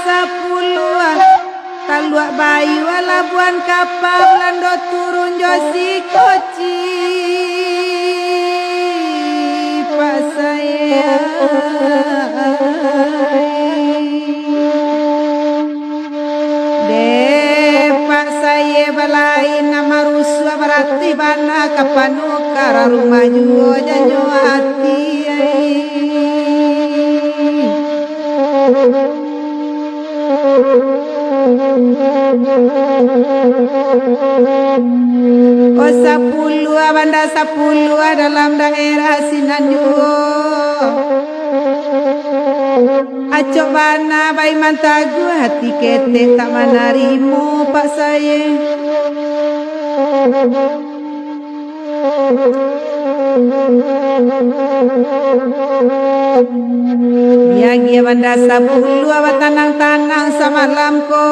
sepuluhan kaluak bayu labuan kapal lando turun josi koci pak saya pak saya balai nama ruswa berarti bana kapanu kara rumah juo janyo hati oh sepuluh banda sepuluh dalam daerah Sinanjuo acok bana bai mantagu hati kete tak manarimu pak saya Biagi banda sepuluh tanang-tanang samalam ko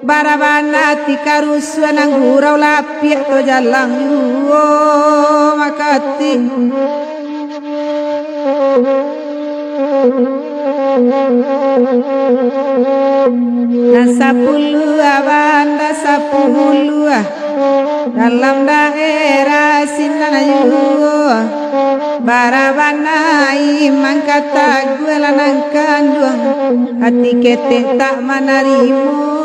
barabana tika ruswa nang hurau lapiak to jalang yuo makati dan sepuluh banda sepuluh dalam daerah Sinanjuo barabana iman kata gue lanang kandung hati kete tak manarimu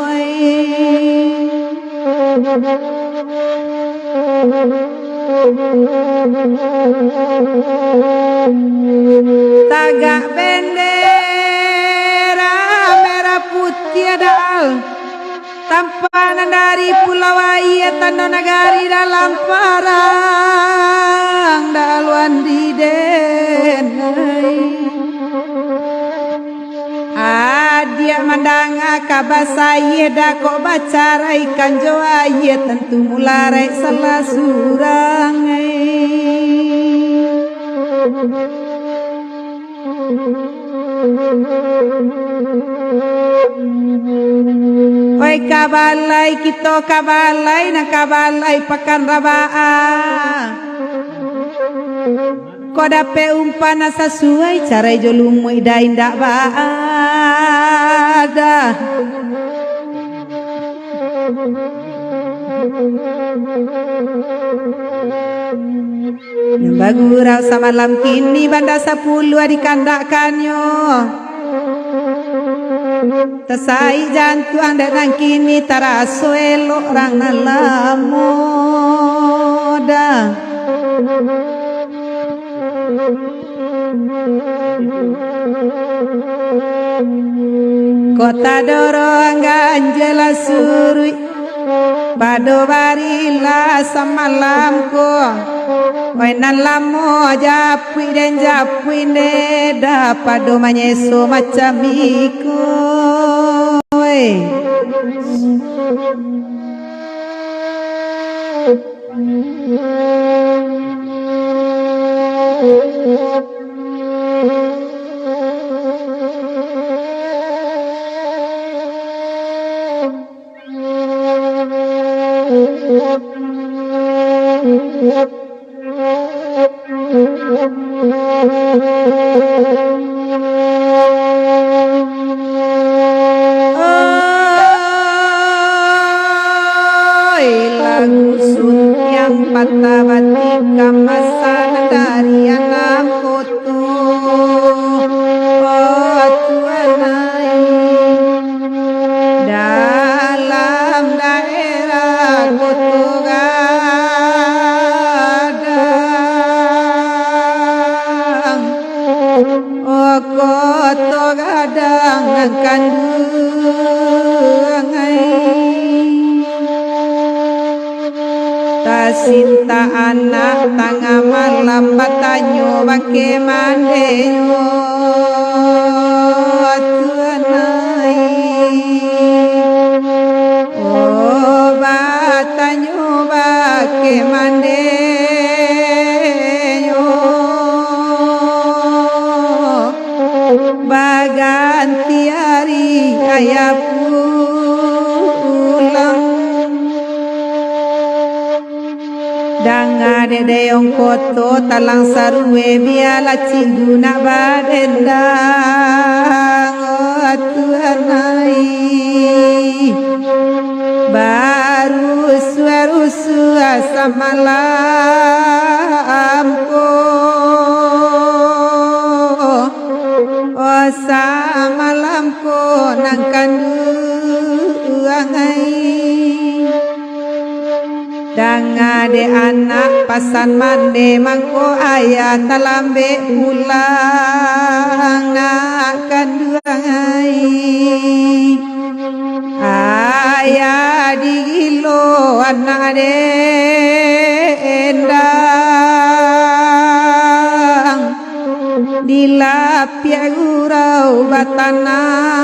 tagak bendera merah putih adal tampanan dari Pulau Ayat tanda nagari dalam parang daluan di denai adia mandanga kabasaya dak kok bacara ikan joaya tentu mularai salah surang Oi kabalai kita kabalai na kabalai pakan rabaa kodape umpana sesuai cara jolumu ida indak baada Bagurau samalam kini banda sepuluh dikandakannya Tesai jantuang dan kini taraso elok orang nalamoda Kota dorong ganjela surui Bado barila samalamko Wainan lamo japui dan japui neda Pado manyeso macam iku patah batik kamasan dari anak koto tuanai dalam daerah koto gadang koto gadang kandungai Sinta anak tangga malam batanyo bake mandeyo tuanai oh batanyo bake mandeyo baganti hari ayah pulang Danga dede yang koto talang sarue biala cinduna badendang malam ko nang kanduangai dangade anak pasan mande mangko ayah talambe pulang nak kanduangai ayah digilo anak dendang dilapia gurau batanangnya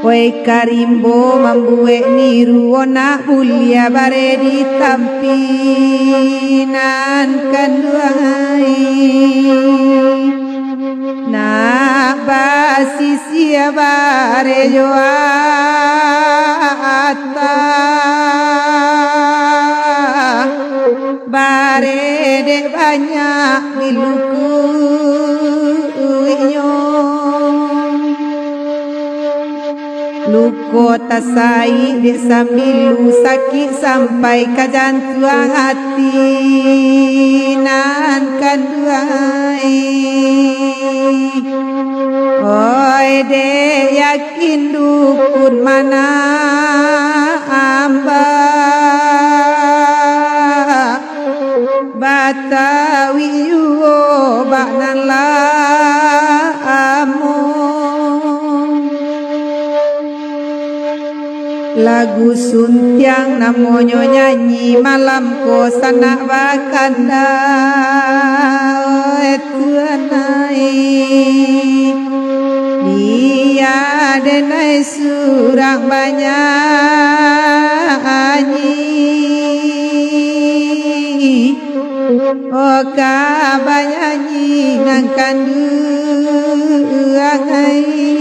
Woi karimbo mambuek niru ona mulia bare ditampinan kanduangai na basi sia bare joata bare de banyak miluku luko tasai de sambilu sakit sampai ke jantung hati nan kanduangai oi de yakin dukun mana amba batawi yuo baknan lamu lagu suntiang namonyo nyanyi malam ko sanak bakanda tuanai dia denai surang banyak anyi oka banyanyi ngangkan duangai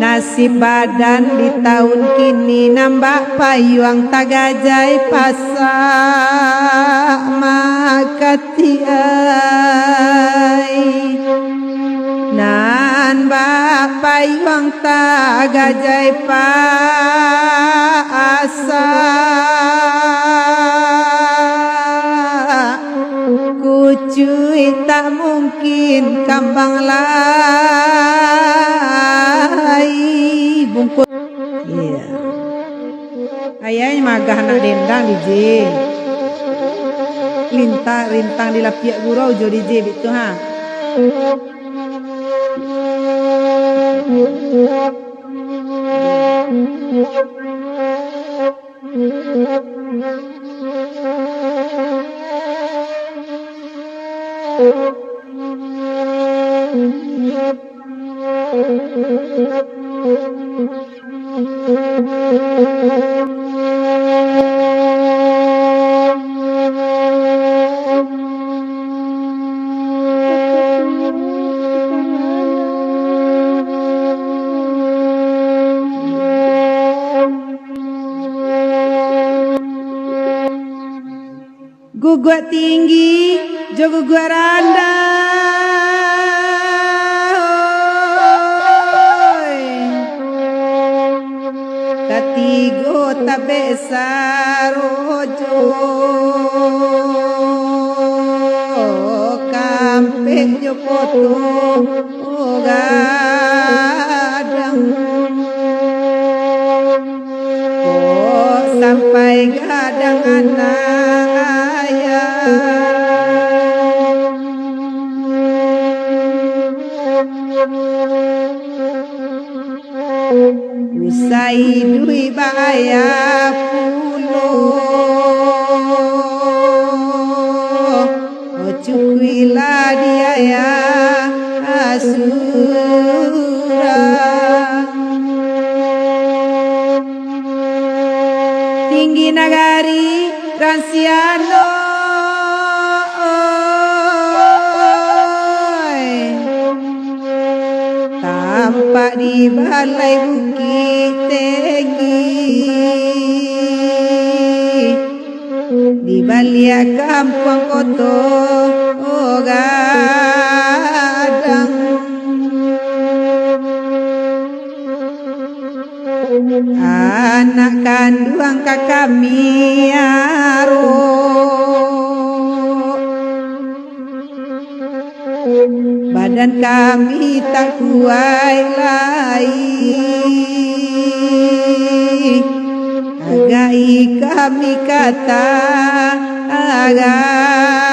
nasib badan di tahun kini nambah payung tagajai pasak makatiai nan bak payung tagajai pasak kucuy tak mungkin kambang lai bungkus iya ayahnya magah anak dendang di J rintang di lapiak gurau jo di J itu ha guguk tinggi jo guguk rendah katigo tabesar ojo kampe jo potong gadang kok sampai gadang anak usai dui baya pulo ocukuila dia ya asura tinggi nagari Ransiano tampak di balai bukit tinggi di balik kampung koto gadang anak kandung kakak miaro dan kami tak kuat lagi. Agai kami kata agama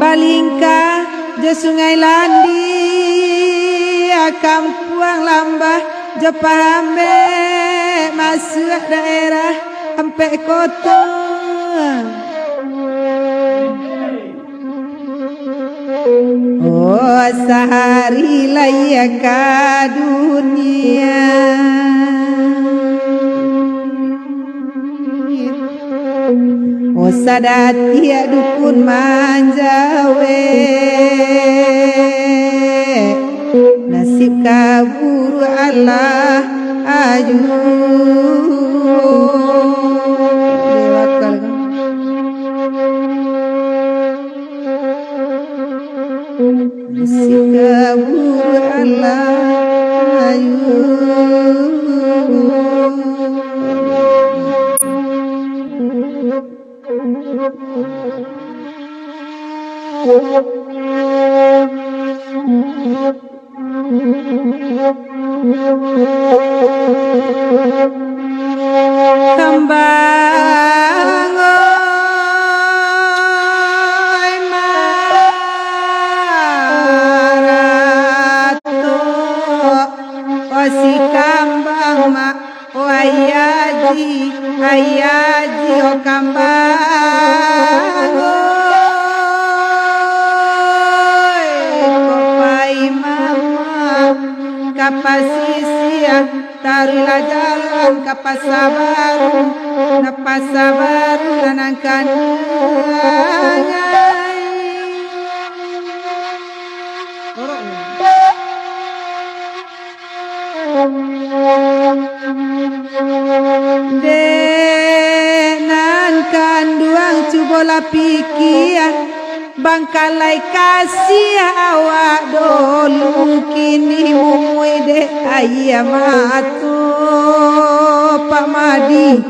balingkah je sungai landi kampuang lambah je pahambe masuk daerah sampai kota. Oh sehari laya ke dunia oh sadati dukun manjawe nasib kabur Allah aju nasib kabur Allah aju. Kembang oi marato osi kambang ma o ayaji o kambang oi kopai mama kapasisia tarulah jalan kapas sabaru napas sabaru lanangkan angai denan kanduang cubola pikia bangkalai kasih awak dulu kini mumui deh ayam atu Pak Madi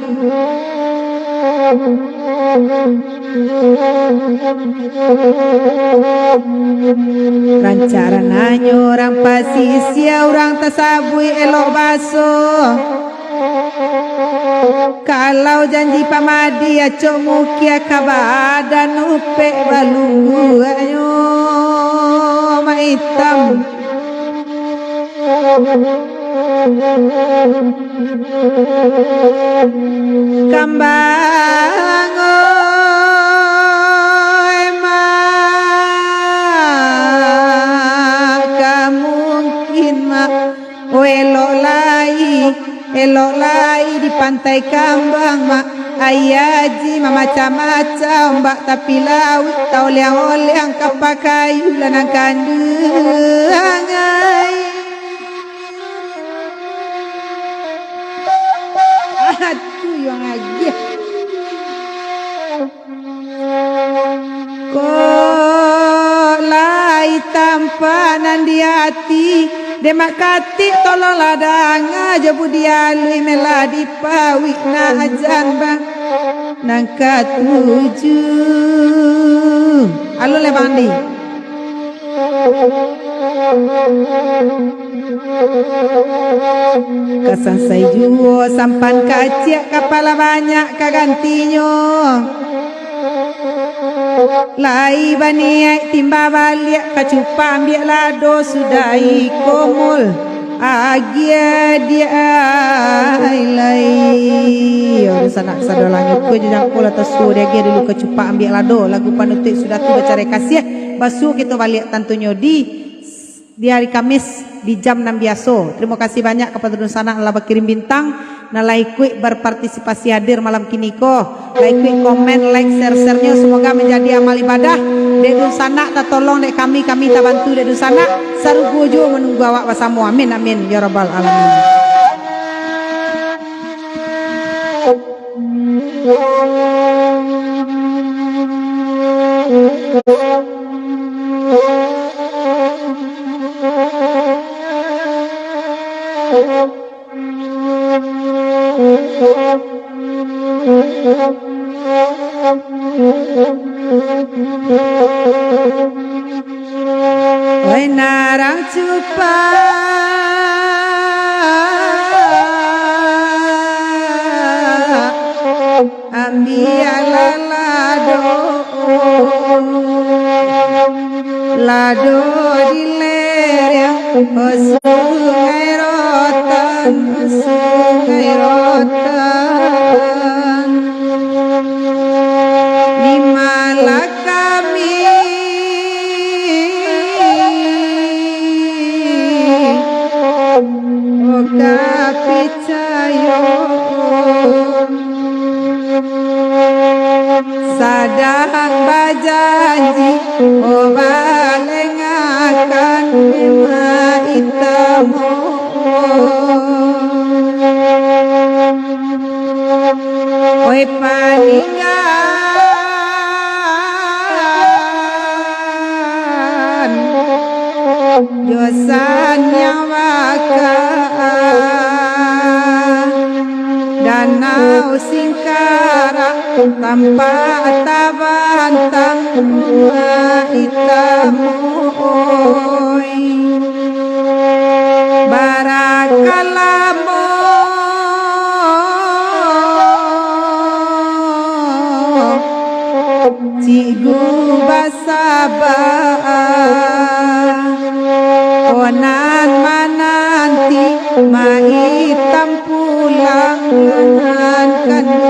rancaran hanya orang pasisia orang tasabui elok baso kalau janji Pak Madi acok mukia kabadan upe balunggu ayo mak hitam kambang oi maka mungkin mak elok lai di pantai kambang mak ayaji macam-macam mbak tapi lawit tau liang-liang kapakai lanang kandangai atu yang aja kok lai tampanan di hati demak kati tolong ladang aja budia lui meladi pawik na ajan bang nangka tujuh alo le bandi kesan saya juo sampan kaciak kepala banyak kagantinyo lai baniai timba balik kacupa ambil lado sudah ikomul agia dia lai orang sanak sadolangit ko jang kola tasu dia dulu kacupa ambil lado lagu panutik sudah tu baca rekasih basu kita balik tantunya di hari Kamis di jam 6 biasa. Terima kasih banyak kepada Dun Sanak Allah berkirim bintang na like berpartisipasi hadir malam kini ko. Like komen, like share-nya semoga menjadi amal ibadah. Dek Dun Sanak tak tolong dek kami tak bantu dek Dun Sanak. Saru gojo menunggu awak bersama. Amin amin ya rabbal alamin. Thank you. ambiala lado diler sungai rotan limalah kami kapicayo sadang bajanji balengakan ema itamu oi paningan josan nyawaka danau singkara tanpa tabantang itamu barakalamu cigu basabah onan mananti maitam pulang kan